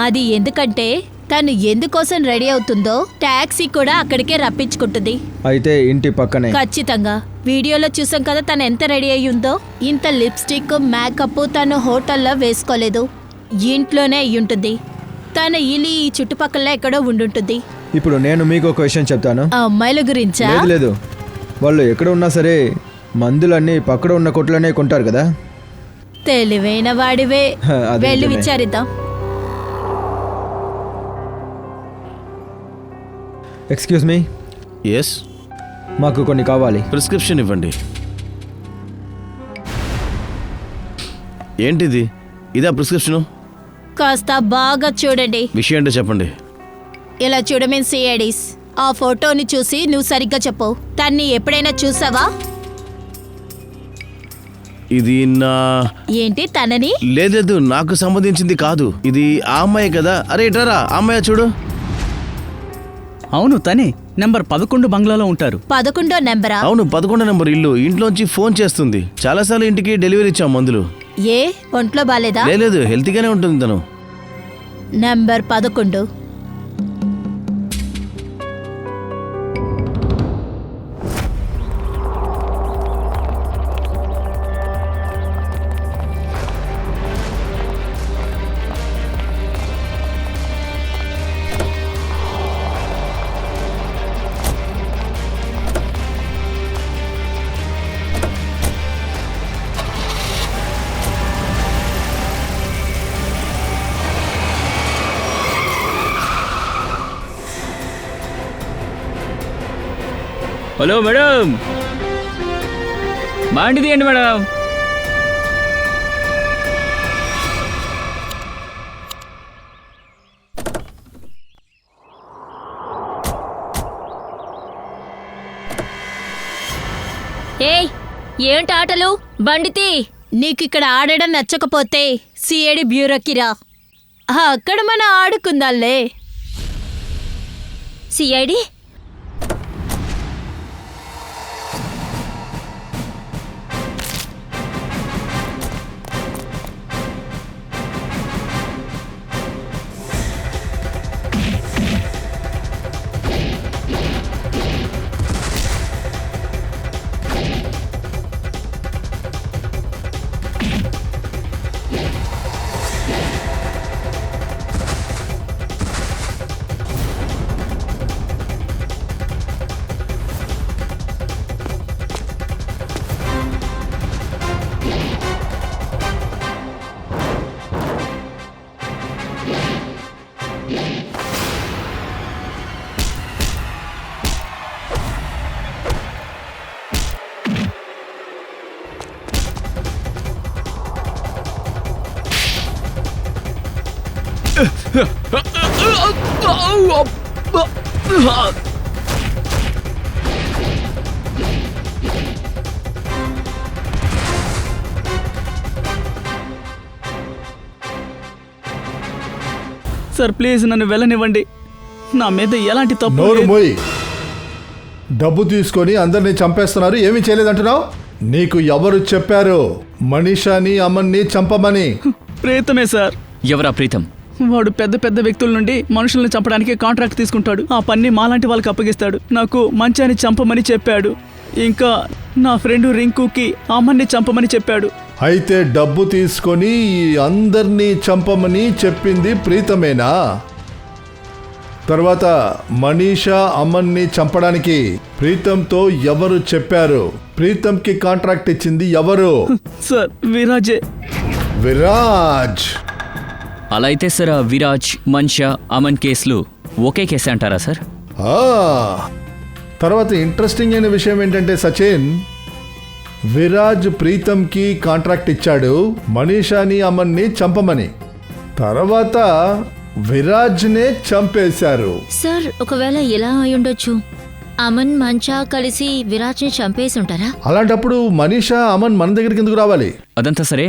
అది ఎందుకంటే తను ఎందుకోసం రెడీ అవుతుందో టాక్సీ కూడా అక్కడికే రప్పించుకుంటుంది. అయితే ఇంటి పక్కనే. ఖచ్చితంగా. వీడియోలో చూసాం కదా తను ఎంత రెడీ అయ్యి ఉందో. ఇంత లిప్స్టిక్ మేకప్ తను హోటల్లో వేసుకోలేదు, ఇంట్లోనే అయ్యుంటుంది. తన ఇల్లు ఈ చుట్టుపక్కల ఎక్కడో ఉండుంటుంది. ఇప్పుడు నేను మీకు ఒక విషయం చెప్తాను. ఆ అమ్మాయిల గురించా? లేదు లేదు, వాళ్ళు ఎక్కడ ఉన్నా సరే మందులన్నీ పక్కన ఉన్న కొట్లోనే కొంటారు కదా. తెలివైన వాడివే. అది వెళ్ళి నిజమే. విచారిద్దాం. ఎక్స్క్యూజ్ మీ, ఎస్, మాకు కొన్ని కావాలి. ప్రిస్క్రిప్షన్ ఇవ్వండి. ఏంటిది? ఇదా ప్రిస్క్రిప్షను? కాస్త బాగా చూడండి. విషయం ఏంటో చెప్పండి. ఇలా చూడమేం సిఐడీస్. ఆ ఫోటోని చూసి నువ్వు సరిగ్గా చెప్పు. తన్ని ఎప్పుడైనా చూసావా? ఇది నా... ఏంటి తనని? లేదు, నాకు సంబంధించింది కాదు. ఇది ఆ అమ్మాయి కదా. అరే ఇటారా, ఆ అమ్మాయి చూడు. అవును, తనే. నెంబర్ 11 బంగ్లాలో ఉంటారు. 11వ నెంబరా? అవును, 11 నెంబర్ ఇల్లు. ఇంట్లోంచి ఫోన్ చేస్తుంది. చాలాసార్లు ఇంటికి డెలివరీ ఇచ్చాం మందులు. ఏ ఒంట్లో బాలేదా? లేదు, హెల్తీగానే ఉంటుంది తను. నెంబర్ 11. హలో మేడం, బాండి తీయండి మేడం. ఏయ్, ఏంటి ఆటలు? బండితి. నీకిక్కడ ఆడడం నచ్చకపోతే సిఐడి బ్యూరోకి రా. అక్కడ మనం ఆడుకుందాంలే. సిఐడి? సార్ ప్లీజ్ నన్ను వెళ్ళనివ్వండి. నా మీద ఎలాంటి తప్పు నోరు లేదు. మోయి. డబ్బు తీసుకొని అందరినీ చంపేస్తున్నారు, ఏమీ చేయలేదంటున్నావు? నీకు ఎవరు చెప్పారు మనీషాని అమన్ని చంపమని? ప్రేతమే సార్. ఎవరా ప్రీతం? వాడు పెద్ద పెద్ద వ్యక్తుల నుండి మనుషుల్ని చంపడానికి కాంట్రాక్ట్ తీసుకుంటాడు. ఆ పని మాలాంటి వాళ్ళకి అప్పగిస్తాడు. నాకు మంచాన్ని చంపమని చెప్పాడు. ఇంకా నా ఫ్రెండ్ రింకుకి అమ్మని చంపమని చెప్పాడు. అయితే డబ్బు తీసుకొని ఈ అందరినీ చంపమని చెప్పింది ప్రీతమేనా? తర్వాత మనీషా అమ్మన్ని చంపడానికి ప్రీతంతో ఎవరు చెప్పారు? ప్రీతంకి కాంట్రాక్ట్ ఇచ్చింది ఎవరు? సార్ విరాజే. విరాజ్. అలా అయితే సార్, విరాజ్, మన్షా, అమన్ కేసులు ఒకే కేసు అంటారా సార్? ఆ, తర్వాత ఇంట్రెస్టింగ్ అయిన విషయం ఏంటంటే సచిన్, విరాజ్ ప్రీతంకి కాంట్రాక్ట్ ఇచ్చాడు మనీషాని అమన్ని చంపమని. తర్వాత విరాజ్నే చంపేశారు. సార్ ఒకవేళ ఎలా అయ్యుండొచ్చు? అమన్ మంచా కలిసి విరాజ్ని చంపేసి ఉంటారా? అలాంటప్పుడు మనీషా అమన్ మన దగ్గరికి ఎందుకు రావాలి? అదంతా సరే,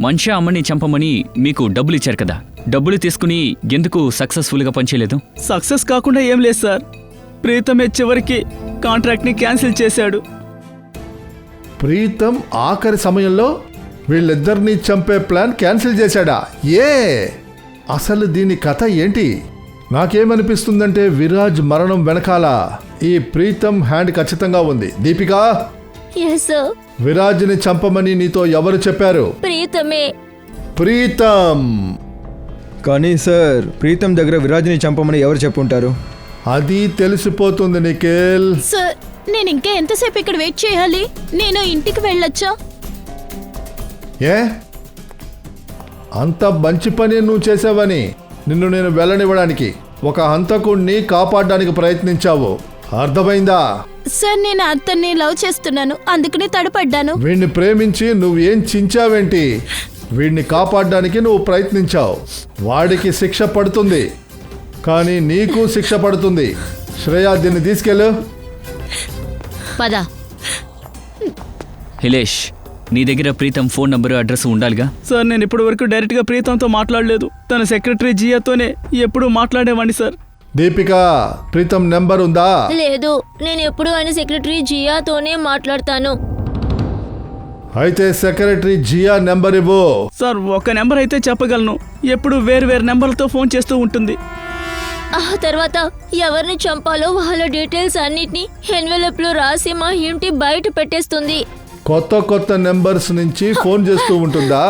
మన్షా అమ్మని చంపమని మీకు డబ్బులు ఇచ్చారు కదా, డబ్బులు తీసుకుని ఎందుకు సక్సెస్ఫుల్గా పనిచేయలేదు? సక్సెస్ కాకుండా ఏం లేదు సార్. ప్రీతమే చివరికి కాంట్రాక్ట్ని క్యాన్సిల్ చేశాడు. ప్రీతం ఆఖరి సమయంలో వీళ్ళిద్దరినీ చంపే ప్లాన్ క్యాన్సిల్ చేశాడా? అసలు దీని కథ ఏంటి? నాకేమనిపిస్తుందంటే విరాజ్ మరణం వెనకాల ఈ ప్రీతం హ్యాండ్ ఖచ్చితంగా ఉంది. Deepika, yes sir. విరాజ్ని చంపమని నీతో ఎవరు చెప్పారు? ప్రీతమే. ప్రీతం. కానీ సార్, ప్రీతం దగ్గర విరాజ్ని చంపమని ఎవరు చెప్పుంటారు? అది తెలిసిపోతుంది నిఖిల్. సార్ నేను ఇంకా ఎంతసేపు ఇక్కడ వెయిట్ చేయాలి? నేను ఇంటికి వెళ్ళొచ్చా? ఏ అంత మంచి పని నువ్వు చేసావని నిన్ను నేను వెళ్ళనివ్వడానికి, ఒక హంతకుణ్ణి కాపాడడానికి ప్రయత్నించావు. అర్థమైందా? సార్ నేను అతన్ని లవ్ చేస్తున్నాను, అందుకనే తడపడ్డాను. వీడిని ప్రేమించి నువ్వు ఏం చించావేంటి? వీడిని కాపాడడానికి నువ్వు ప్రయత్నించావు. వాడికి శిక్ష పడుతుంది, కానీ నీకు శిక్ష పడుతుంది. శ్రేయా, దీన్ని తీసుకెళ్ళు. పద. హిలేష్, నీ దగ్గర ప్రీతం ఫోన్ నంబరు, అడ్రస్ ఉండాలిగా? సార్ నేను ఇప్పటి వరకు డైరెక్ట్గా ప్రీతంతో మాట్లాడలేదు. తన సెక్రటరీ జియాతోనే ఎప్పుడూ మాట్లాడేవాడిని సార్. దీపిక, ప్రీతం నెంబర్ ఉందా? లేదు, నేను ఎప్పుడు ఆయన సెక్రటరీ జియాతోనే మాట్లాడతాను. అయితే సెక్రటరీ జియా నెంబర్ ఇవ్వు. సార్ ఒక నెంబర్ అయితే చెప్పగలను. ఎప్పుడు వేరు వేరు నెంబర్లతో ఫోన్ చేస్తూ ఉంటుంది. ఆ తర్వాత ఎవరిని చంపాలో వాళ్ళ డీటెయిల్స్ అన్నిటినీ ఎన్వెలప్ లో రాసి మా ఇంటి బయట పెట్టేస్తుంది. కొత్త కొత్త నెంబర్స్ నుంచి ఫోన్ చేస్తూ ఉంటుందా?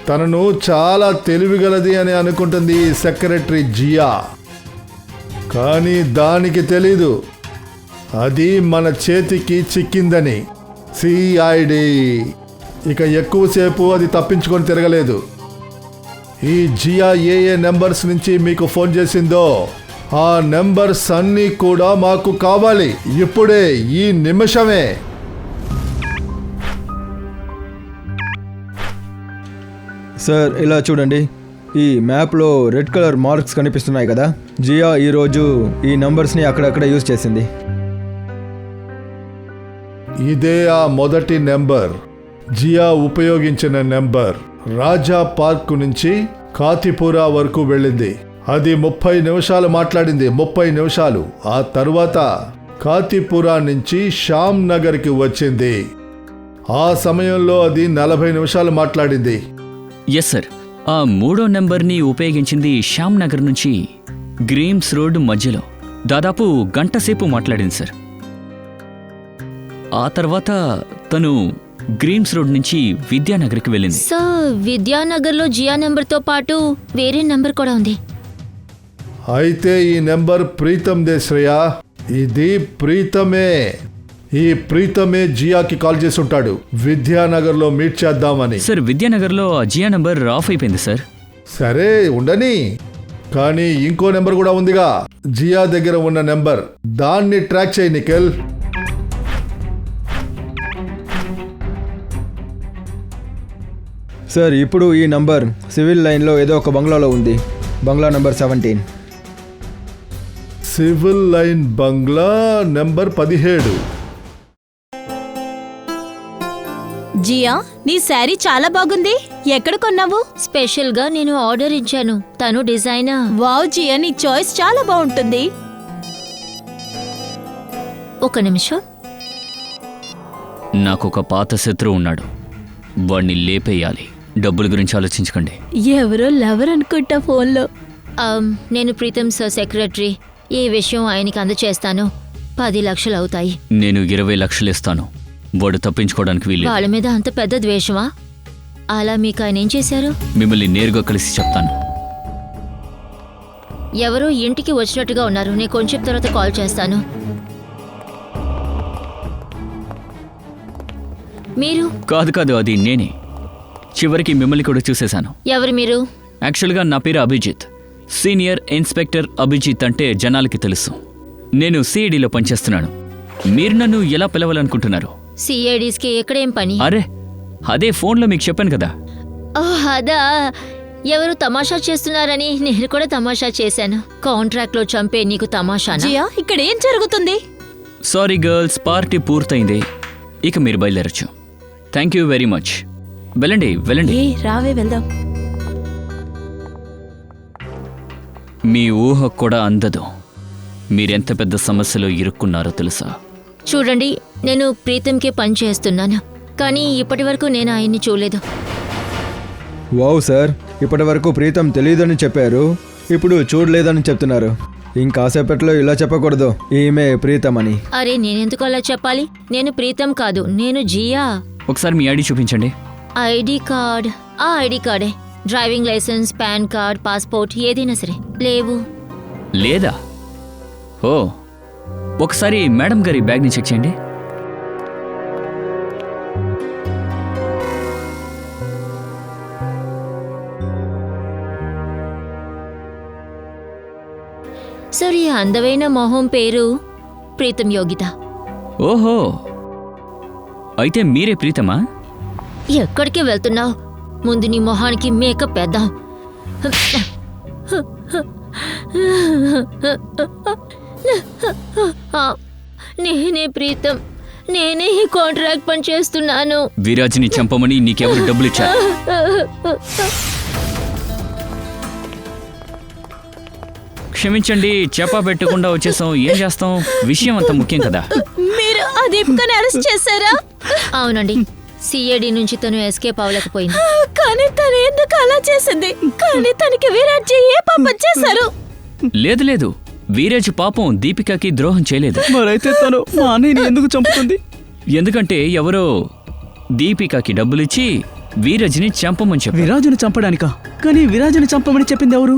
తనను చాలా తెలివిగలది అని అనుకుంటుంది ఈ సెక్రటరీ జియా. కానీ దానికి తెలీదు అది మన చేతికి చిక్కిందని. సిఐడి. ఇక ఎక్కువసేపు అది తప్పించుకొని తిరగలేదు. ఈ జియా ఏ నెంబర్స్ నుంచి మీకు ఫోన్ చేసిందో ఆ నెంబర్స్ అన్నీ కూడా మాకు కావాలి. ఇప్పుడే, ఈ నిమిషమే. సార్ ఇలా చూడండి, ఈ మ్యాప్లో రెడ్ కలర్ మార్క్స్ కనిపిస్తున్నాయి కదా. జియా ఈరోజు ఈ నంబర్స్ని అక్కడక్కడ యూజ్ చేసింది. ఇదే ఆ మొదటి నెంబర్, జియా ఉపయోగించిన నెంబర్. రాజా పార్క్ నుంచి కాతిపురా వరకు వెళ్ళింది. అది 30 నిమిషాలు మాట్లాడింది. 30 నిమిషాలు. ఆ తర్వాత కాతిపురా నుంచి శ్యామ్ నగర్కి వచ్చింది. ఆ సమయంలో అది 40 నిమిషాలు మాట్లాడింది. ఎస్ సార్, ఆ మూడో నెంబర్ని ఉపయోగించింది శ్యామ్ నగర్ నుంచి గ్రీమ్స్ రోడ్ మధ్యలో దాదాపు గంట సేపు మాట్లాడింది సార్. ఆ తర్వాత తను గ్రీమ్స్ రోడ్ నుంచి విద్యానగర్కి వెళ్ళింది. సార్ విద్యానగర్లో జియా నెంబర్తో పాటు వేరే నెంబర్ కూడా ఉంది. అయితే ఈ నెంబర్ ప్రీతందే శ్రేయా. ఇది ప్రీతమే. ఈ ప్రీతమే జియాకి కాల్ చేసి ఉంటాడు, విద్యానగర్లో మీట్ చేద్దామని. సార్ విద్యానగర్లో ఆ జియా నెంబర్ ఆఫ్ అయిపోయింది సార్. సరే ఉండని, కానీ ఇంకో నెంబర్ కూడా ఉందిగా, జియా దగ్గర ఉన్న నెంబర్. దాన్ని ట్రాక్ చేయి నిఖిల్. సార్ ఇప్పుడు ఈ నంబర్ సివిల్ లైన్లో ఏదో ఒక బంగ్లాలో ఉంది. బంగ్లా నెంబర్ 17. సివిల్ లైన్ బంగ్లా నెంబర్ 17. జియా, నీ శారీ చాలా బాగుంది. ఎక్కడ కొన్నావు? స్పెషల్ గా నేను ఆర్డర్ ఇచ్చాను. తను డిజైనర్. వావ్ జియా, నీ చాయిస్ చాలా బాగుంటుంది. ఒక నిమిషం. నాకొక పాత శత్రువు ఉన్నాడు, వాణ్ణి లేపేయాలి. డబ్బుల గురించి ఆలోచించకండి. ఎవరో లవర్ అనుకుంటా ఫోన్లో. నేను ప్రీతం సార్ సెక్రటరీ. ఈ విషయం ఆయనకి అందచేస్తాను. 10 లక్షలు అవుతాయి. నేను 20 లక్షలు ఇస్తాను. వాడు తప్పించుకోవడానికి వీలు. వాళ్ళ మీద అంత పెద్ద ద్వేషమా? అలా మీకు ఆయన ఏం చేశారు? మిమ్మల్ని నేరుగా కలిసి చెప్తాను. ఎవరో ఇంటికి వచ్చినట్టుగా ఉన్నారు. నేను కొంచెం తర్వాత కాల్ చేస్తాను. మీరు? కాదు, అది నేనే. చివరికి మిమ్మల్ని కూడా చూసేశాను. ఎవరు మీరు? యాక్చువల్గా నా పేరు అభిజిత్. సీనియర్ ఇన్స్పెక్టర్ అభిజిత్ అంటే జనాలకి తెలుసు. నేను సిఐడిలో పనిచేస్తున్నాను. మీరు నన్ను ఎలా పిలవాలనుకుంటున్నారు? సిఐడిస్కి ఎక్కడేం పని? అరే, అదే ఫోన్లో మీకు చెప్పాను కదా. ఓహ్, అదా. ఎవరు తమాషా చేస్తున్నారని నేను కూడా తమాషా చేశాను. కాంట్రాక్ట్లో చంపే నీకు తమాషానా? జియా, ఇక్కడ ఏం జరుగుతుంది? సారీ గర్ల్స్, పార్టీ పూర్తయింది. ఇక మీరు బయలుదేరచ్చు. Thank you very much. వెళ్ళండి. ఏ రావే వెళ్దాం. మీ ఊహ కూడా అందదు. మీరెంత పెద్ద సమస్యలో ఇరుక్కున్నారో తెలుసా? చూడండి, నేను ప్రీతంకే పని చేస్తున్నాను, కానీ ఇప్పటి వరకు నేను ఆయన్ని చూడలేదు. వావ్ సార్, ఇప్పటి వరకు ప్రీతం తెలియదని చెప్పారు, ఇప్పుడు చూడలేదని చెప్తున్నారు. ఇంకాసేపట్లో ఇలా చెప్పకూడదు ఈమె ప్రీతం అని. అరే, నేనెందుకు అలా చెప్పాలి? నేను ప్రీతం కాదు, నేను జియా. ఒకసారి మీ ఐడి చూపించండి. ID card? ఆ ఐడి కార్డే. Driving licence, PAN card, passport ఏదైనా సరే. లేవు. లేదా? ఓ, ఒకసారి మేడం గారి బ్యాగ్ని చెక్ చేయండి. సార్, ఈ అందమైన మొహం పేరు ప్రీతం యోగిత. ఓహో, అయితే మీరే ప్రీతమా? ఎక్కడికి వెళ్తున్నావు? ముందు నీ మొహానికి మేకప్ వేద్దాం. నేనే ప్రీతం. నేనే ఈ కాంట్రాక్ట్ పని చేస్తున్నాను. విరాజ్ని చంపమని నీకెవరు డబ్బులు ఇచ్చారు? క్షమించండి, చెప్పా పెట్టకుండా వచ్చేసాం. ఏం చేస్తాం, విషయం అంత ముఖ్యం కదా. మీరు ఆ దీపికని అరెస్ట్ చేశారా? అవునండి, సిఐడి నుంచి తను ఎస్కేప్ అవ్వలేకపోయింది. కానీ తను ఎందుకు అలా చేసింది? కానీ తనకి విరాట్ ఏ పాపం చేశారు? లేదు, వీరేజ్ పాపం దీపికకి ద్రోహం చేయలేదు. మరైతే తను మా అన్నయ్యని ఎందుకు చంపుతుంది? ఎందుకంటే ఎవరో దీపికకి డబ్బులిచ్చి వీరజ్ని చంపమని చెప్పారు. విరాజుని చంపడానికా? కానీ విరాజుని చంపమని చెప్పింది ఎవరు?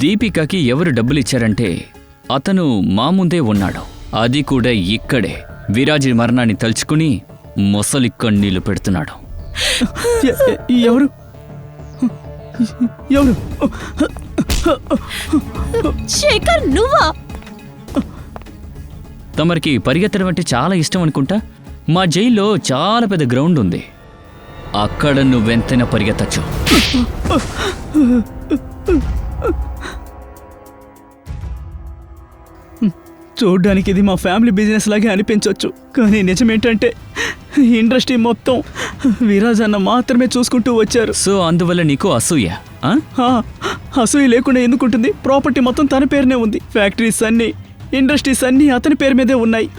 దీపికకి ఎవరు డబ్బులిచ్చారంటే అతను మా ముందే ఉన్నాడు. అది కూడా ఇక్కడే. విరాజ్ మరణాన్ని తలుచుకుని మొసలి కన్నీళ్లు పెడుతున్నాడు. ఎవరు? ఎవరు? శేఖర్, నువ్వా? తమరికి పరిగెత్తడం అంటే చాలా ఇష్టం అనుకుంటా. మా జైల్లో చాలా పెద్ద గ్రౌండ్ ఉంది, అక్కడ నువ్వెంతైనా పరిగెత్తచ్చు. చూడ్డానికి ఇది మా ఫ్యామిలీ బిజినెస్ లాగే అనిపించవచ్చు, కానీ నిజమేంటంటే ఇండస్ట్రీ మొత్తం విరాజ్ అన్న మాత్రమే చూసుకుంటూ వచ్చారు. సో అందువల్ల నీకు అసూయ? అసూయ లేకుండా ఎందుకుంటుంది? ప్రాపర్టీ మొత్తం తన పేరునే ఉంది. ఫ్యాక్టరీస్ అన్నీ, ఇండస్ట్రీస్ అన్నీ అతని పేరు మీదే ఉన్నాయి.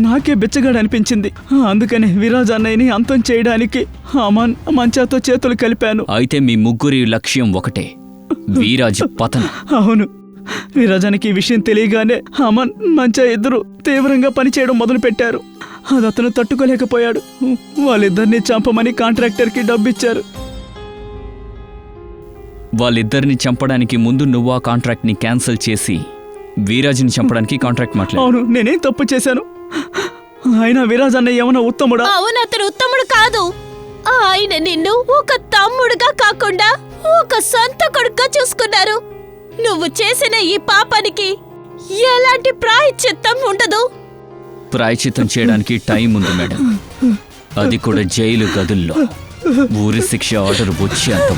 నాకే బిచ్చగాడు అనిపించింది. అందుకని విరాజ్ అన్నయ్యని అంతం చేయడానికి అమన్ మంచాతో చేతులు కలిపాను. అయితే మీ ముగ్గురి లక్ష్యం ఒకటే, వీరాజ్ పతనం. అవును, విరాజానికి ఈ విషయం తెలియగానే అమన్ మంచా ఇద్దరు తీవ్రంగా పనిచేయడం మొదలుపెట్టారు. అది అతను తట్టుకోలేకపోయాడు. వాళ్ళిద్దరిని చంపమని కాంట్రాక్టర్కి డబ్బిచ్చారు. వాళ్ళిద్దరిని చంపడానికి ముందు నువ్వు ఆ కాంట్రాక్ట్ ని క్యాన్సిల్ చేసి వీరాజ్ని చంపడానికి కాంట్రాక్ట్ మాట్లాడు. అవును, నేనేం తప్పు చేశాను? అయినా విరాజ్ అన్నయ్య ఏమన్నా ఉత్తముడా? అవును, అతను ఉత్తముడు కాదు. ఆయన నిన్ను ఒక తమ్ముడుగా కాకుండా ఒక సొంత కొడుకుగా చూసుకున్నారు. నువ్వు చేసిన ఈ పాపానికి ఎలాంటి ప్రాయశ్చిత్తం ఉండదు. ప్రాయశ్చిత్తం చేయడానికి టైం ఉంది మేడం, అది కూడా జైలు గదుల్లో. ఊరి శిక్ష ఆర్డర్ వచ్చి అంత